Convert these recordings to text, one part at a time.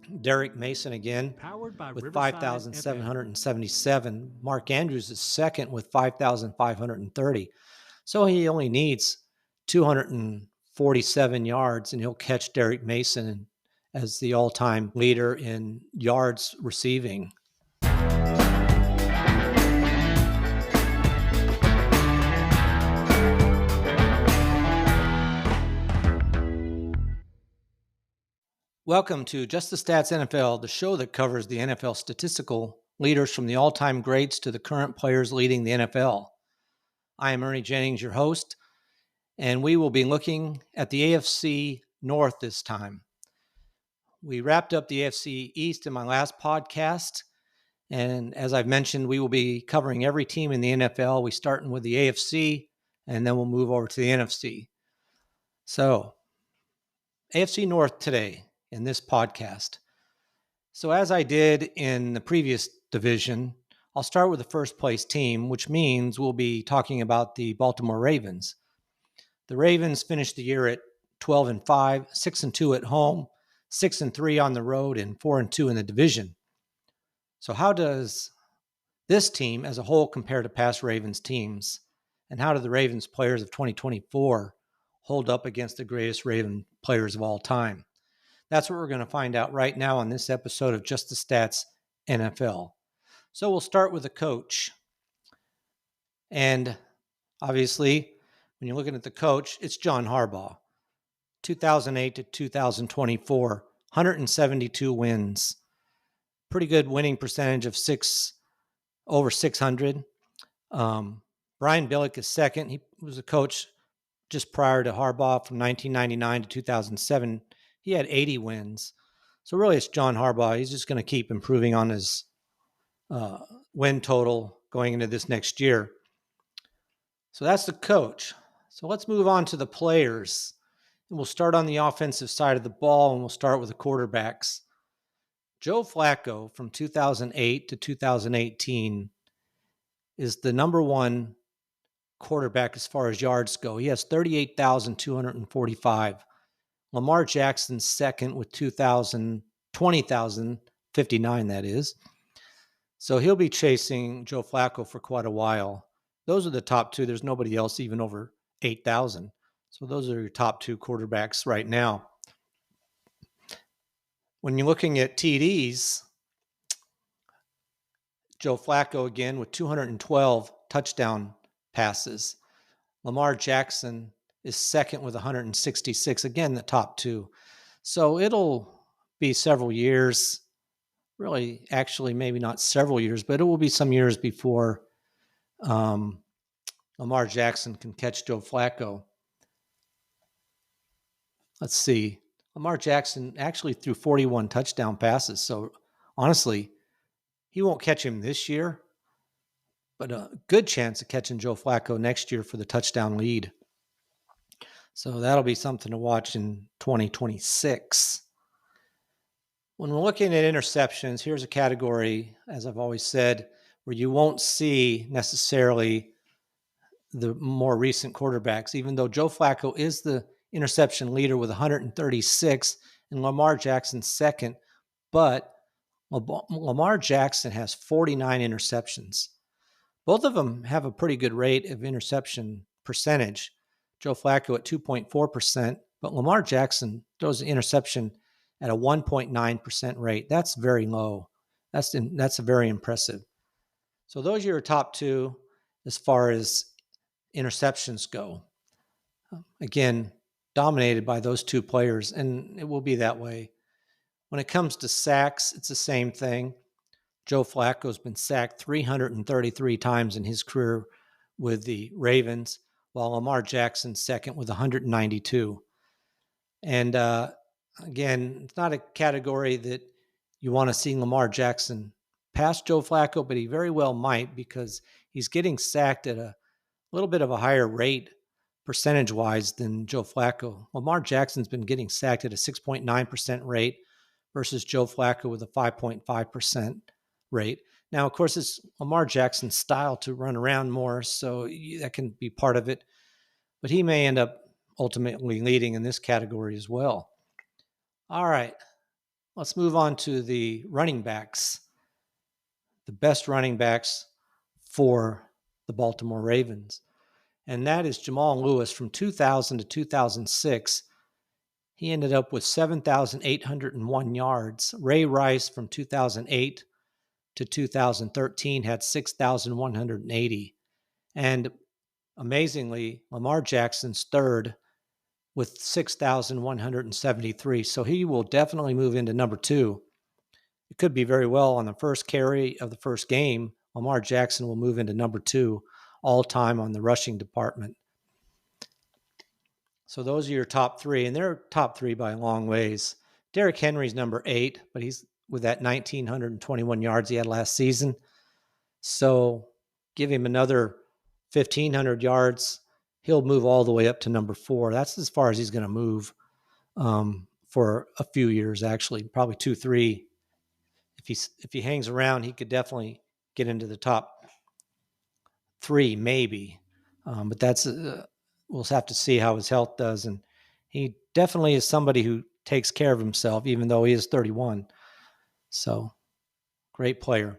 Derrick Mason again Powered by with Riverside FM. 5,777. Mark Andrews is second with 5,530. So he only needs 247 yards, and he'll catch Derrick Mason as the all-time leader in yards receiving. Welcome to Just the Stats NFL, the show that covers the NFL statistical leaders from the all-time greats to the current players leading the NFL. I am Ernie Jennings, your host, and we will be looking at the AFC North this time. We wrapped up the AFC East in my last podcast, and as I've mentioned, we will be covering every team in the NFL. We starting with the AFC, and then we'll move over to the NFC. So, AFC North today in this podcast. So as I did in the previous division, I'll start with the first place team, which means we'll be talking about the Baltimore Ravens. The Ravens finished the year at 12-5, 6-2 at home, 6-3 on the road, and 4-2 in the division. So how does this team as a whole compare to past Ravens teams? And how do the Ravens players of 2024 hold up against the greatest Raven players of all time? That's what we're going to find out right now on this episode of Just the Stats NFL. So we'll start with the coach. And obviously, when you're looking at the coach, it's John Harbaugh. 2008 to 2024, 172 wins. Pretty good winning percentage of over 600. Brian Billick is second. He was a coach just prior to Harbaugh from 1999 to 2007. He had 80 wins. So really it's John Harbaugh. He's just going to keep improving on his win total going into this next year. So that's the coach. So let's move on to the players. And we'll start on the offensive side of the ball, and we'll start with the quarterbacks. Joe Flacco from 2008 to 2018 is the number one quarterback as far as yards go. He has 38,245. Lamar Jackson's second with 20,059, that is. So he'll be chasing Joe Flacco for quite a while. Those are the top two. There's nobody else even over 8,000. So those are your top two quarterbacks right now. When you're looking at TDs, Joe Flacco again with 212 touchdown passes. Lamar Jackson is second with 166. Again, the top two. So it'll be several years, really, actually, maybe not several years, but it will be some years before Lamar Jackson can catch Joe Flacco. Let's see. Lamar Jackson actually threw 41 touchdown passes. So honestly, he won't catch him this year, but a good chance of catching Joe Flacco next year for the touchdown lead. So that'll be something to watch in 2026. When we're looking at interceptions, here's a category, as I've always said, where you won't see necessarily the more recent quarterbacks, even though Joe Flacco is the interception leader with 136 and Lamar Jackson second, but Lamar Jackson has 49 interceptions. Both of them have a pretty good rate of interception percentage. Joe Flacco at 2.4%, but Lamar Jackson throws an interception at a 1.9% rate. That's very low. That's very impressive. So those are your top two as far as interceptions go. Again, dominated by those two players, and it will be that way. When it comes to sacks, it's the same thing. Joe Flacco's been sacked 333 times in his career with the Ravens, while Lamar Jackson's second with 192. And again, it's not a category that you want to see Lamar Jackson pass Joe Flacco, but he very well might because he's getting sacked at a little bit of a higher rate percentage-wise than Joe Flacco. Lamar Jackson's been getting sacked at a 6.9% rate versus Joe Flacco with a 5.5% rate. Now, of course, it's Lamar Jackson's style to run around more, so that can be part of it. But he may end up ultimately leading in this category as well. All right, Let's move on to the running backs, the best running backs for the Baltimore Ravens. And that is Jamal Lewis from 2000 to 2006. He ended up with 7,801 yards. Ray Rice from 2008 to 2013 had 6,180. And amazingly, Lamar Jackson's third with 6,173. So he will definitely move into number two. It could be very well on the first carry of the first game. Lamar Jackson will move into number two all time on the rushing department. So those are your top three, and they're top three by a long ways. Derrick Henry's number 8, but he's with that 1,921 yards he had last season. So give him another 1,500 yards. He'll move all the way up to number 4. That's as far as he's going to move for a few years, actually, probably 2, 3. If he hangs around, he could definitely get into the top 3, maybe. But that's we'll have to see how his health does. And he definitely is somebody who takes care of himself, even though he is 31. So, great player.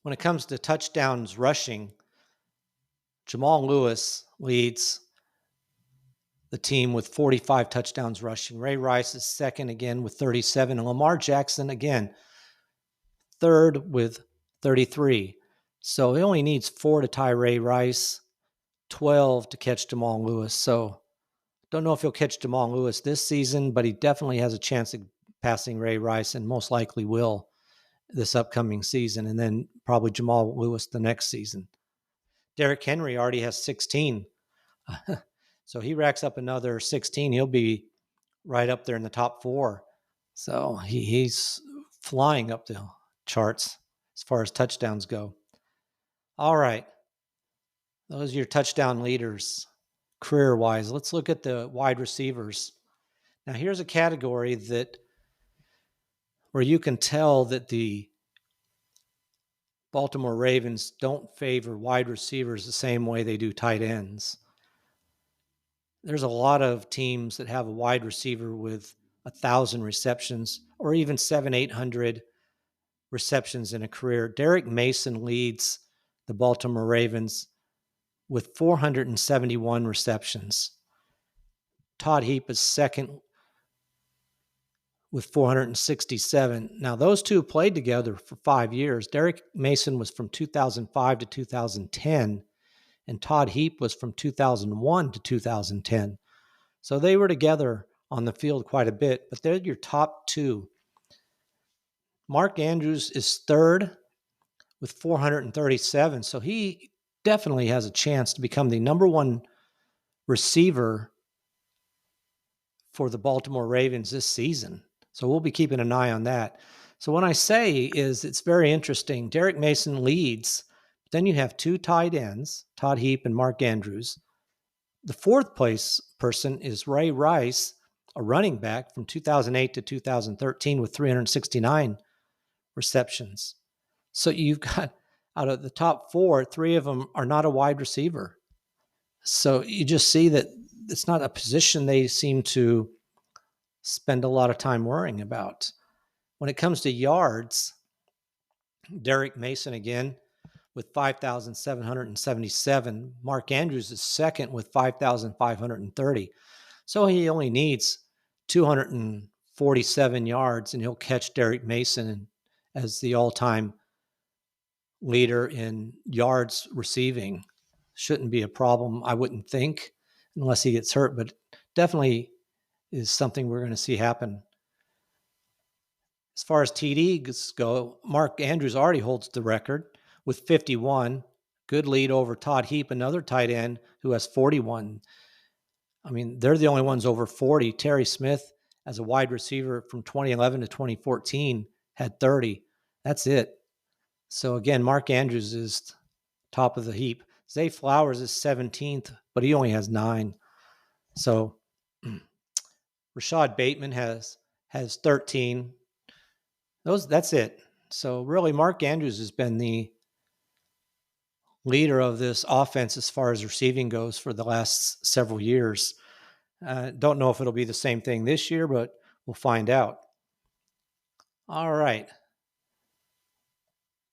When it comes to touchdowns rushing, Jamal Lewis leads the team with 45 touchdowns rushing. Ray Rice is second again with 37. And Lamar Jackson, again, third with 33. So he only needs 4 to tie Ray Rice, 12 to catch Jamal Lewis. So don't know if he'll catch Jamal Lewis this season, but he definitely has a chance of passing Ray Rice and most likely will this upcoming season, and then probably Jamal Lewis the next season. Derrick Henry already has 16. So he racks up another 16. He'll be right up there in the top 4. So he's flying up the charts as far as touchdowns go. All right. Those are your touchdown leaders career-wise. Let's look at the wide receivers. Now, here's a category where you can tell that the Baltimore Ravens don't favor wide receivers the same way they do tight ends. There's a lot of teams that have a wide receiver with 1,000 receptions or even 700-800 receptions in a career. Derrick Mason leads the Baltimore Ravens with 471 receptions. Todd Heap is second with 467. Now, those two played together for 5 years. Derrick Mason was from 2005 to 2010, and Todd Heap was from 2001 to 2010. So they were together on the field quite a bit, but they're your top two. Mark Andrews is third with 437, so he definitely has a chance to become the number one receiver for the Baltimore Ravens this season. So we'll be keeping an eye on that. So what I say is it's very interesting. Derrick Mason leads, but then you have 2 tight ends, Todd Heap and Mark Andrews. The fourth place person is Ray Rice, a running back from 2008 to 2013 with 369 receptions. So you've got, out of the top 4, 3 of them are not a wide receiver. So you just see that it's not a position they seem to spend a lot of time worrying about. When it comes to yards, Derrick Mason again with 5,777. Mark Andrews is second with 5,530. So he only needs 247 yards, and he'll catch Derrick Mason as the all-time leader in yards receiving. Shouldn't be a problem, I wouldn't think, unless he gets hurt, but definitely is something we're going to see happen. As far as TDs go, Mark Andrews already holds the record with 51. Good lead over Todd Heap, another tight end who has 41. I mean, they're the only ones over 40. Terry Smith, as a wide receiver from 2011 to 2014, had 30. That's it. So again, Mark Andrews is top of the heap. Zay Flowers is 17th, but he only has 9. So Rashad Bateman has 13. That's it. So really, Mark Andrews has been the leader of this offense as far as receiving goes for the last several years. Don't know if it'll be the same thing this year, but we'll find out. All right.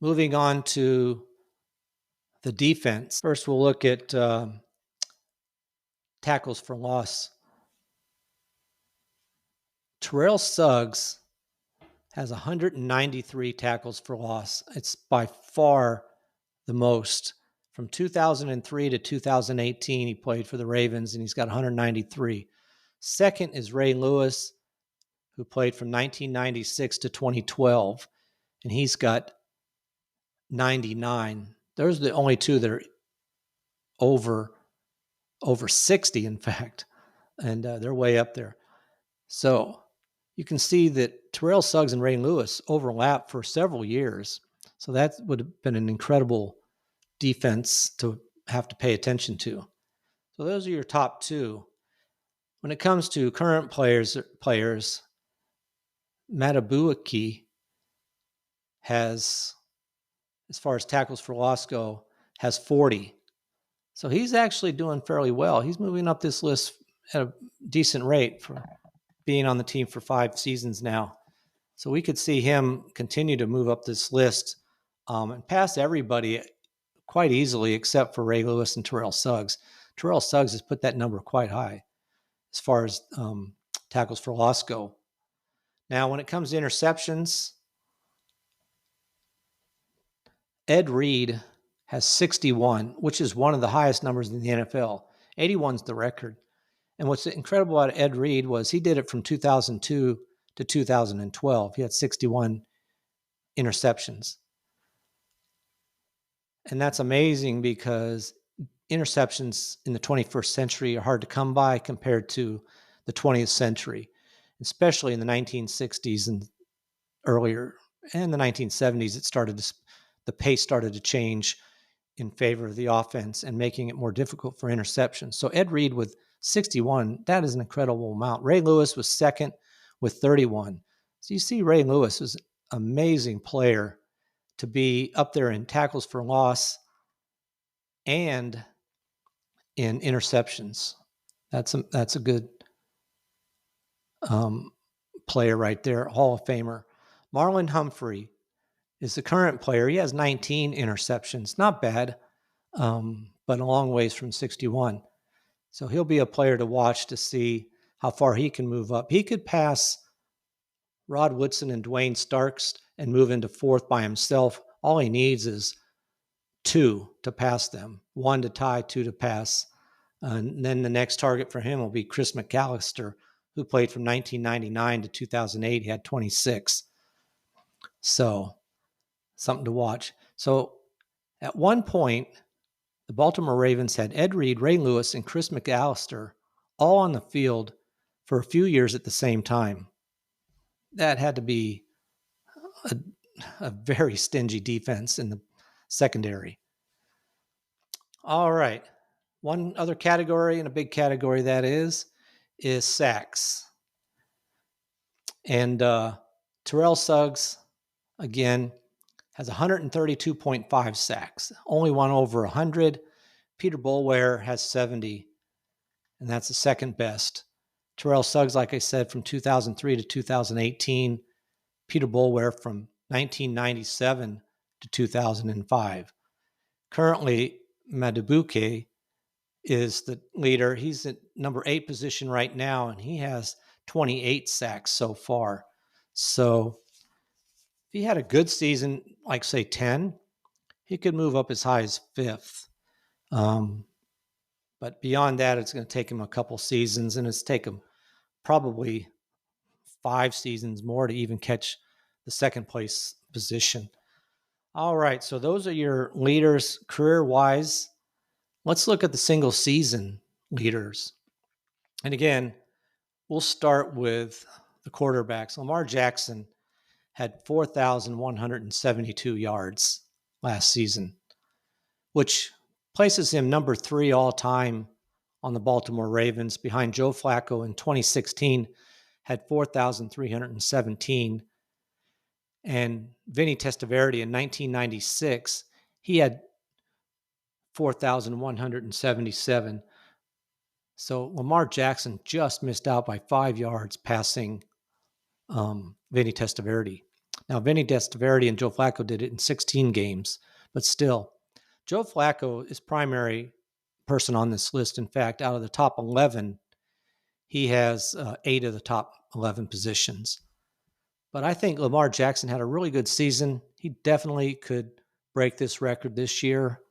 Moving on to the defense. First, we'll look at tackles for loss. Terrell Suggs has 193 tackles for loss. It's by far the most. From 2003 to 2018, he played for the Ravens, and he's got 193. Second is Ray Lewis, who played from 1996 to 2012, and he's got 99. Those are the only two that are over 60, in fact, and they're way up there. So you can see that Terrell Suggs and Ray Lewis overlapped for several years. So that would have been an incredible defense to have to pay attention to. So those are your top two. When it comes to current players, Matabuaki has, as far as tackles for loss go, has 40. So he's actually doing fairly well. He's moving up this list at a decent rate for being on the team for 5 seasons now. So we could see him continue to move up this list and pass everybody quite easily, except for Ray Lewis and Terrell Suggs. Terrell Suggs has put that number quite high as far as tackles for loss go. Now, when it comes to interceptions, Ed Reed has 61, which is one of the highest numbers in the NFL. 81 is the record. And what's incredible about Ed Reed was he did it from 2002 to 2012. He had 61 interceptions. And that's amazing because interceptions in the 21st century are hard to come by compared to the 20th century, especially in the 1960s and earlier. And the 1970s, the pace started to change in favor of the offense and making it more difficult for interceptions. So Ed Reed with 61, that is an incredible amount. Ray Lewis was second with 31. So you see Ray Lewis is an amazing player to be up there in tackles for loss and in interceptions. That's a good player right there, Hall of Famer. Marlon Humphrey is the current player. He has 19 interceptions. Not bad, but a long ways from 61. So he'll be a player to watch to see how far he can move up. He could pass Rod Woodson and Dwayne Starks and move into fourth by himself. All he needs is 2 to pass them, 1 to tie, 2 to pass. And then the next target for him will be Chris McAllister, who played from 1999 to 2008. He had 26. So something to watch. So at one point, the Baltimore Ravens had Ed Reed, Ray Lewis, and Chris McAllister all on the field for a few years at the same time. That had to be a very stingy defense in the secondary. All right. One other category, and a big category that is sacks. And Terrell Suggs, again, has 132.5 sacks, only one over 100. Peter Boulware has 70, and that's the second best. Terrell Suggs, like I said, from 2003 to 2018. Peter Boulware from 1997 to 2005. Currently, Matabuaki is the leader. He's at number 8 position right now, and he has 28 sacks so far. So if he had a good season, like say 10, he could move up as high as 5th. But beyond that, it's going to take him a couple seasons, and it's taken him probably 5 seasons more to even catch the second place position. All right, so those are your leaders career-wise. Let's look at the single season leaders. And again, we'll start with the quarterbacks. Lamar Jackson had 4,172 yards last season, which places him number 3 all time on the Baltimore Ravens, behind Joe Flacco in 2016, had 4,317. And Vinny Testaverde in 1996, he had 4,177. So Lamar Jackson just missed out by 5 yards passing Vinny Testaverde. Now, Vinny Testaverde and Joe Flacco did it in 16 games, but still, Joe Flacco is primary person on this list. In fact, out of the top 11, he has 8 of the top 11 positions. But I think Lamar Jackson had a really good season. He definitely could break this record this year.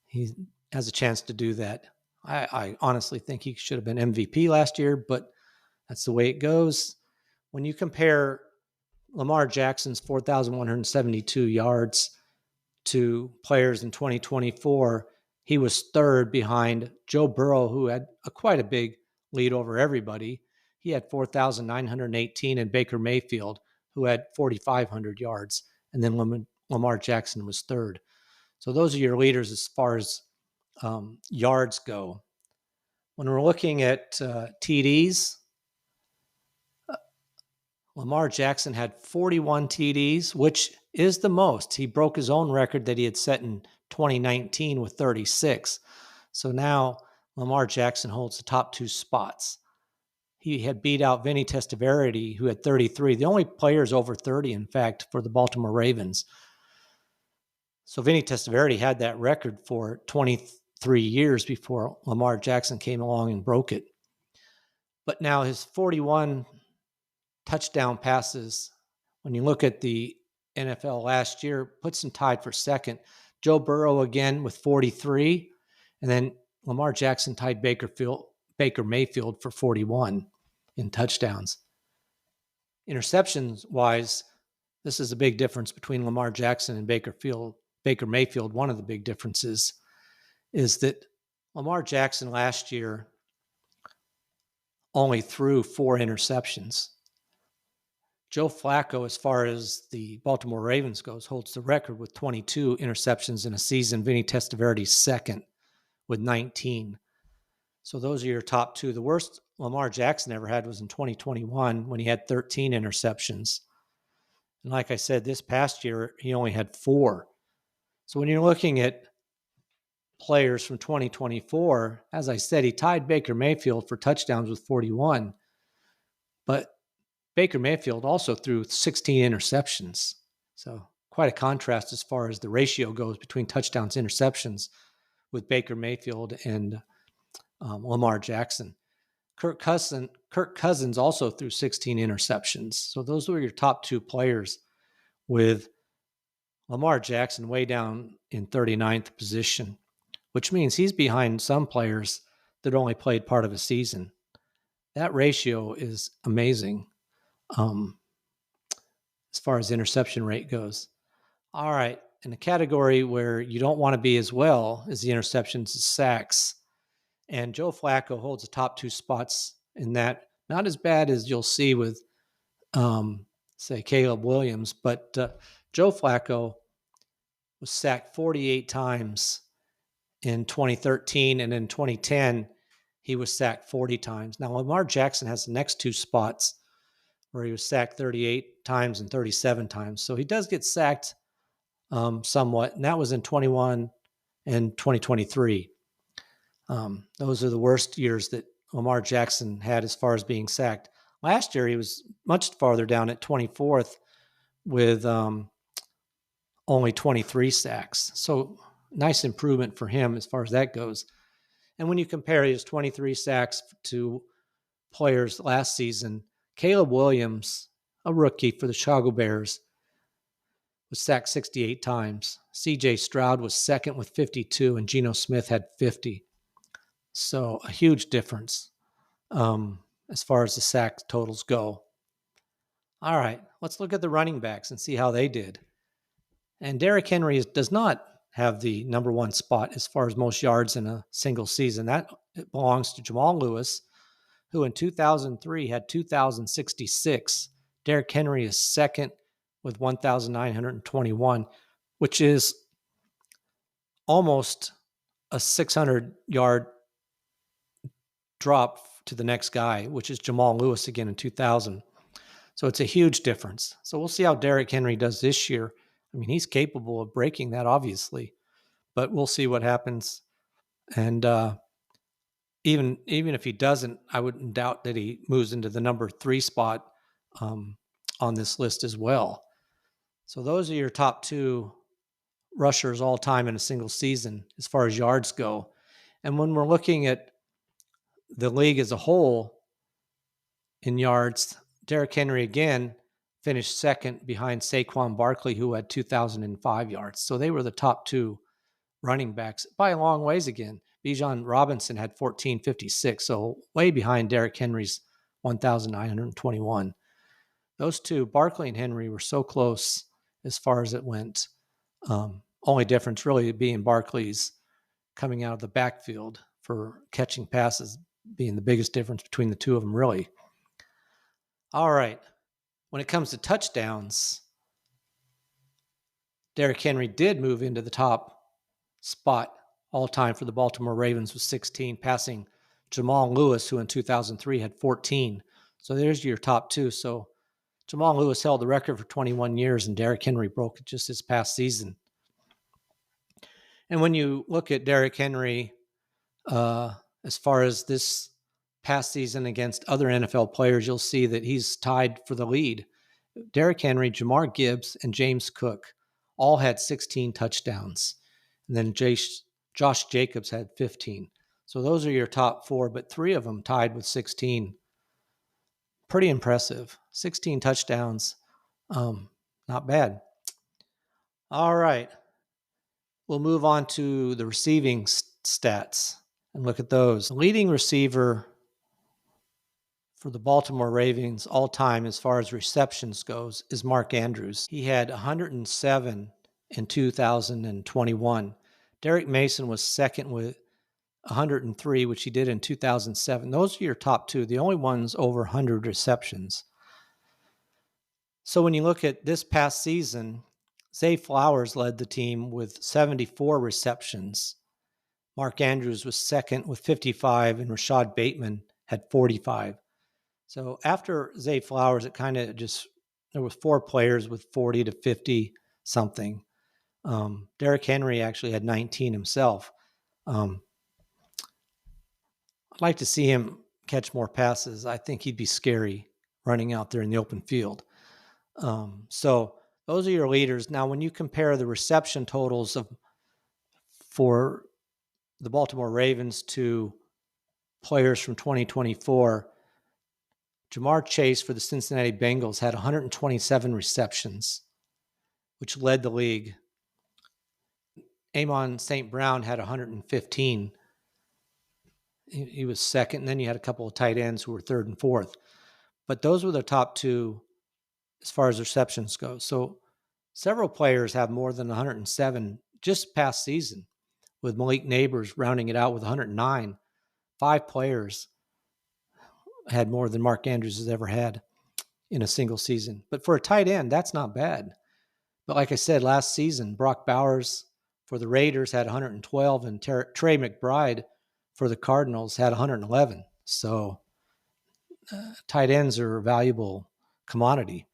He has a chance to do that. I honestly think he should have been MVP last year, but that's the way it goes. When you compare Lamar Jackson's 4,172 yards to players in 2024, he was third behind Joe Burrow, who had quite a big lead over everybody. He had 4,918, and Baker Mayfield, who had 4,500 yards. And then Lamar Jackson was third. So those are your leaders as far as yards go. When we're looking at TDs, Lamar Jackson had 41 TDs, which is the most. He broke his own record that he had set in 2019 with 36. So now Lamar Jackson holds the top 2 spots. He had beat out Vinny Testaverde, who had 33. The only players over 30, in fact, for the Baltimore Ravens. So Vinny Testaverde had that record for 23 years before Lamar Jackson came along and broke it. But now his 41 touchdown passes, when you look at the NFL last year, puts him tied for second. Joe Burrow again with 43, and then Lamar Jackson tied Baker Mayfield for 41 in touchdowns. Interceptions-wise, this is a big difference between Lamar Jackson and Baker Mayfield. One of the big differences is that Lamar Jackson last year only threw 4 interceptions. Joe Flacco, as far as the Baltimore Ravens goes, holds the record with 22 interceptions in a season. Vinny Testaverde's second with 19. So those are your top 2. The worst Lamar Jackson ever had was in 2021 when he had 13 interceptions. And like I said, this past year, he only had 4. So when you're looking at players from 2024, as I said, he tied Baker Mayfield for touchdowns with 41. But Baker Mayfield also threw 16 interceptions. So quite a contrast as far as the ratio goes between touchdowns and interceptions with Baker Mayfield and Lamar Jackson. Kirk Cousins also threw 16 interceptions. So those were your top 2 players, with Lamar Jackson way down in 39th position, which means he's behind some players that only played part of a season. That ratio is amazing as far as interception rate goes. All right. In the category where you don't want to be as well is the interceptions and sacks. And Joe Flacco holds the top 2 spots in that. Not as bad as you'll see with, say, Caleb Williams, but Joe Flacco was sacked 48 times in 2013, and in 2010, he was sacked 40 times. Now, Lamar Jackson has the next 2 spots where he was sacked 38 times and 37 times. So he does get sacked somewhat, and that was in 21 and 2023. Those are the worst years that Lamar Jackson had as far as being sacked. Last year, he was much farther down at 24th with only 23 sacks. So nice improvement for him as far as that goes. And when you compare his 23 sacks to players last season, Caleb Williams, a rookie for the Chicago Bears, was sacked 68 times. C.J. Stroud was second with 52, and Geno Smith had 50. So a huge difference as far as the sack totals go. All right, let's look at the running backs and see how they did. And Derrick Henry does not have the number 1 spot as far as most yards in a single season. That belongs to Jamal Lewis, who in 2003 had 2,066. Derrick Henry is second with 1,921, which is almost a 600-yard drop to the next guy, which is Jamal Lewis again in 2000. So it's a huge difference. So we'll see how Derrick Henry does this year. I mean, he's capable of breaking that, obviously, but we'll see what happens. And even if he doesn't, I wouldn't doubt that he moves into the number 3 spot on this list as well. So those are your top two rushers all time in a single season as far as yards go. And when we're looking at the league as a whole in yards, Derrick Henry again finished second behind Saquon Barkley, who had 2,005 yards. So they were the top two running backs by a long ways again. Bijan Robinson had 1,456, so way behind Derrick Henry's 1,921. Those two, Barkley and Henry, were so close as far as it went. Only difference really being Barkley's coming out of the backfield for catching passes being the biggest difference between the two of them, really. All right. When it comes to touchdowns, Derrick Henry did move into the top spot all time for the Baltimore Ravens with 16, passing Jamal Lewis, who in 2003 had 14. So there's your top two. So Jamal Lewis held the record for 21 years, and Derrick Henry broke it just this past season. And when you look at Derrick Henry, as far as this past season against other NFL players, you'll see that he's tied for the lead. Derrick Henry, Jamar Gibbs, and James Cook all had 16 touchdowns. And then Josh Jacobs had 15. So those are your top four, but three of them tied with 16. Pretty impressive. 16 touchdowns. Not bad. All right. We'll move on to the receiving stats and look at those. The leading receiver for the Baltimore Ravens all time as far as receptions goes is Mark Andrews. He had 107 in 2021. Derrick Mason was second with 103, which he did in 2007. Those are your top two, the only ones over 100 receptions. So when you look at this past season, Zay Flowers led the team with 74 receptions. Mark Andrews was second with 55, and Rashad Bateman had 45. So after Zay Flowers, it kind of just, there was four players with 40 to 50 something. Derrick Henry actually had 19 himself. I'd like to see him catch more passes. I think he'd be scary running out there in the open field. So those are your leaders. Now, when you compare the reception totals for the Baltimore Ravens to players from 2024, Jamar Chase for the Cincinnati Bengals had 127 receptions, which led the league. Amon St. Brown had 115. He was second, and then you had a couple of tight ends who were third and fourth. But those were the top two as far as receptions go. So several players have more than 107 just past season, with Malik Neighbors rounding it out with 109. 5 players had more than Mark Andrews has ever had in a single season. But for a tight end, that's not bad. But like I said, last season, Brock Bowers for the Raiders had 112, and Trey McBride for the Cardinals had 111. So tight ends are a valuable commodity.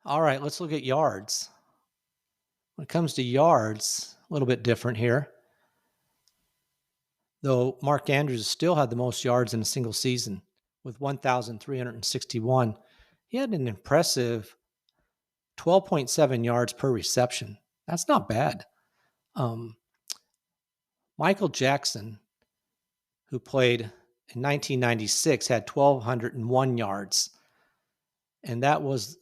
All right, let's look at yards. When it comes to yards, a little bit different here. Though Mark Andrews still had the most yards in a single season with 1,361. He had an impressive 12.7 yards per reception. That's not bad. Michael Jackson, who played in 1996, had 1,201 yards. And that was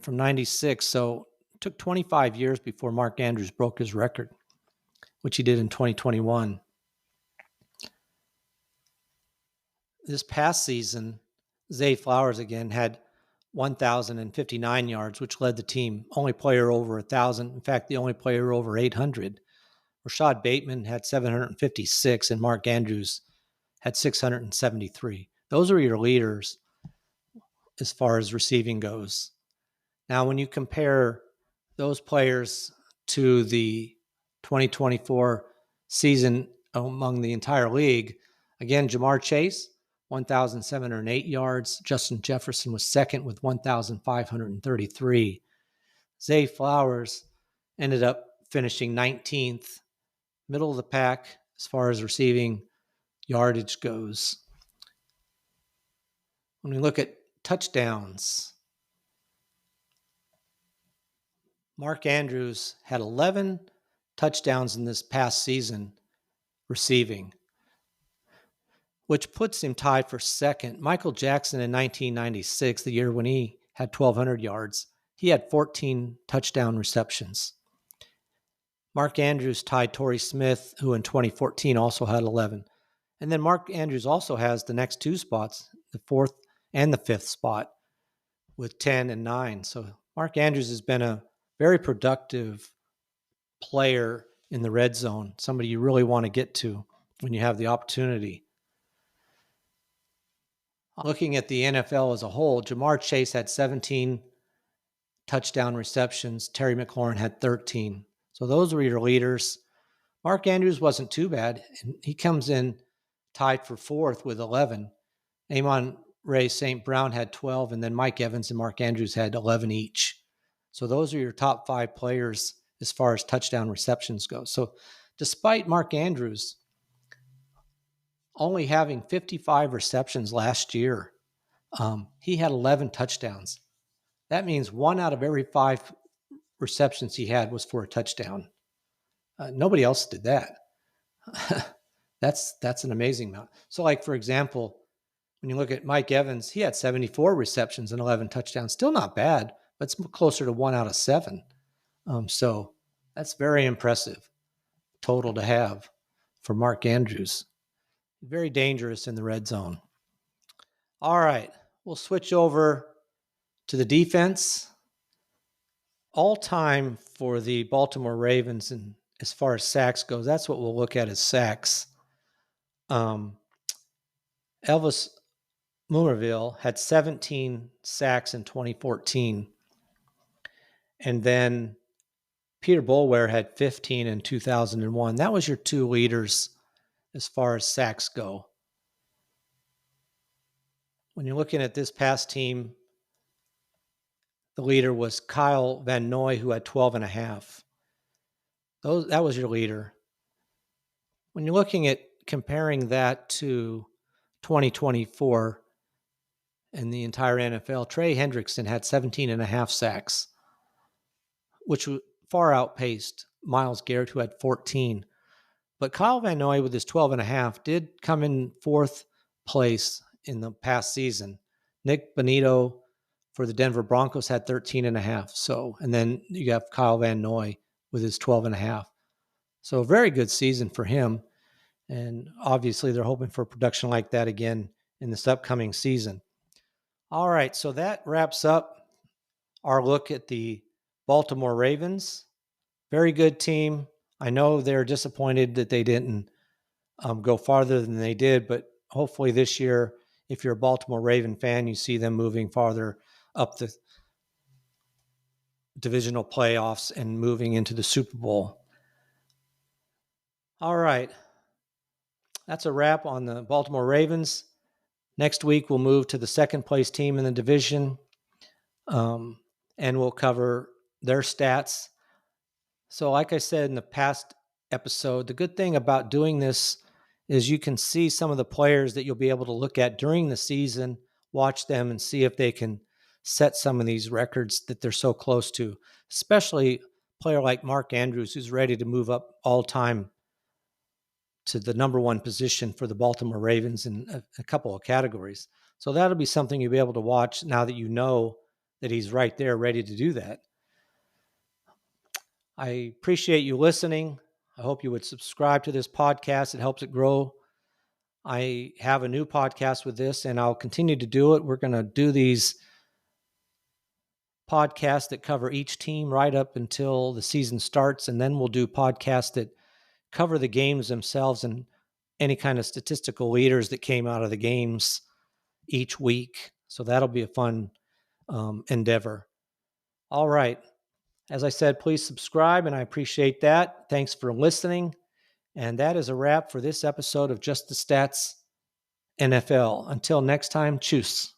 from 96. So it took 25 years before Mark Andrews broke his record, which he did in 2021. This past season, Zay Flowers again had 1,059 yards, which led the team. Only player over 1,000. In fact, the only player over 800. Rashad Bateman had 756, and Mark Andrews had 673. Those are your leaders as far as receiving goes. Now, when you compare those players to the 2024 season among the entire league, again, Jamar Chase, 1,708 yards. Justin Jefferson was second with 1,533. Zay Flowers ended up finishing 19th, middle of the pack as far as receiving yardage goes. When we look at touchdowns. Mark Andrews had 11 touchdowns in this past season receiving, which puts him tied for second. Michael Jackson in 1996, the year when he had 1,200 yards, he had 14 touchdown receptions. Mark Andrews tied Torrey Smith, who in 2014 also had 11. And then Mark Andrews also has the next two spots, the fourth and the fifth spot, with 10 and 9. So Mark Andrews has been a very productive player in the red zone, somebody you really want to get to when you have the opportunity. Looking at the NFL as a whole, Jamar Chase had 17 touchdown receptions. Terry McLaurin had 13. So those were your leaders. Mark Andrews wasn't too bad. He comes in tied for fourth with 11. Amon-Ra St. Brown had 12, and then Mike Evans and Mark Andrews had 11 each. So those are your top 5 players as far as touchdown receptions go. So despite Mark Andrews only having 55 receptions last year, he had 11 touchdowns. That means 1 out of every 5 receptions he had was for a touchdown. Nobody else did that. That's an amazing amount. So like, for example, when you look at Mike Evans, he had 74 receptions and 11 touchdowns. Still not bad, but it's closer to 1 out of 7. So that's very impressive total to have for Mark Andrews. Very dangerous in the red zone. All right, we'll switch over to the defense. All time for the Baltimore Ravens, and as far as sacks goes, that's what we'll look at as sacks. Elvis Murrayville had 17 sacks in 2014. And then Peter Boulware had 15 in 2001. That was your 2 leaders as far as sacks go. When you're looking at this past team, the leader was Kyle Van Noy, who had 12 and a half. That was your leader. When you're looking at comparing that to 2024 and the entire NFL, Trey Hendrickson had 17 and a half sacks, which far outpaced Myles Garrett, who had 14. But Kyle Van Noy, with his 12 and a half, did come in 4th place in the past season. Nick Bonito for the Denver Broncos had 13 and a half. So, and then you have Kyle Van Noy with his 12 and a half. So a very good season for him. And obviously they're hoping for production like that again in this upcoming season. All right, so that wraps up our look at the Baltimore Ravens. Very good team. I know they're disappointed that they didn't go farther than they did, but hopefully this year, if you're a Baltimore Raven fan, you see them moving farther up the divisional playoffs and moving into the Super Bowl. All right. That's a wrap on the Baltimore Ravens. Next week, we'll move to the second place team in the division, and we'll cover their stats. So like I said in the past episode, the good thing about doing this is you can see some of the players that you'll be able to look at during the season, watch them and see if they can set some of these records that they're so close to, especially a player like Mark Andrews, who's ready to move up all time to the number 1 position for the Baltimore Ravens in a couple of categories. So that'll be something you'll be able to watch now that you know that he's right there ready to do that. I appreciate you listening. I hope you would subscribe to this podcast. It helps it grow. I have a new podcast with this, and I'll continue to do it. We're going to do these podcasts that cover each team right up until the season starts, and then we'll do podcasts that cover the games themselves and any kind of statistical leaders that came out of the games each week. So that'll be a fun endeavor. All right. As I said, please subscribe, and I appreciate that. Thanks for listening. And that is a wrap for this episode of Just the Stats NFL. Until next time, tschüss.